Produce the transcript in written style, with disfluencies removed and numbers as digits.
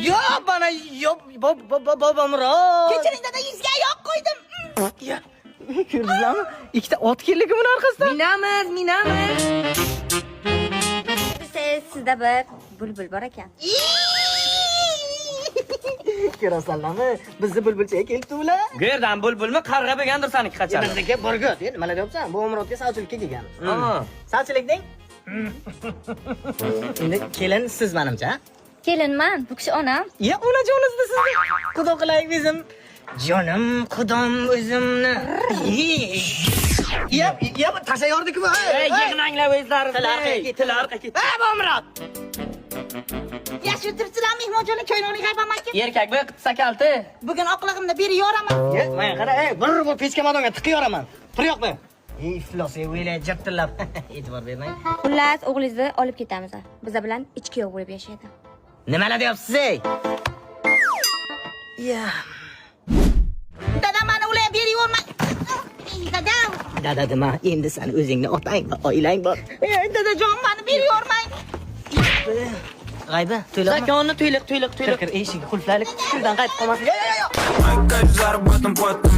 Yo'q, mana yo'q, bobomroq. Kechiring dada, yuzga yo'q qo'ydim. Ya, ko'rdingizlarmi? Ikkita ot keldi buni orqasidan. Minamiz. Sizda bir bulbul bor ekan. Ko'rasanlarmi? Bizni bulbulchaga kelibdi ular. Bu yerdan bulbulmi, qarg'a bo'lgandir saniki qachon. Bizniki burgut. Nimalar deyapsan? Bu Umrodga savchilikka kelgan. Savchilik deng. Endi kelin siz menimcha. Kelinman, bu kishi onam. Ya, onajoningizni sizni xudo qilay bizim jonim, xudom o'zimni. Ya, tashayordik-ku. Yig'nanglar o'zlaringiz. Til orqa ket. Ha, Umrod. Yaxshi o'tiribsizlar, mehmonjonim ko'ylakni qaypamakki. Erkak bu qitsa kalti. Bugun oqlig'imda beri yoraman. Mana qara, bu pechka madonga tiqib yoraman. Tur yoqmi? Iflos, o'ylay jirtillab. E'tibor bermang. Xullas, o'g'lingizni olib ketamiz. Biz bilan ichki yo'q bo'lib yashaydi. Nimalar deyapsiz, ey? Ya. Dada, meni ularga beri yormang. Dada. Dada dema, endi sen o'zingni otang va oilang bor. Dadajon, meni beri yormang. G'ayba, to'yliq. Zakonni to'yliq. Kir, eshik qulflaylik. Shundan qaytib qolmasin. Мои кайф заработан, потом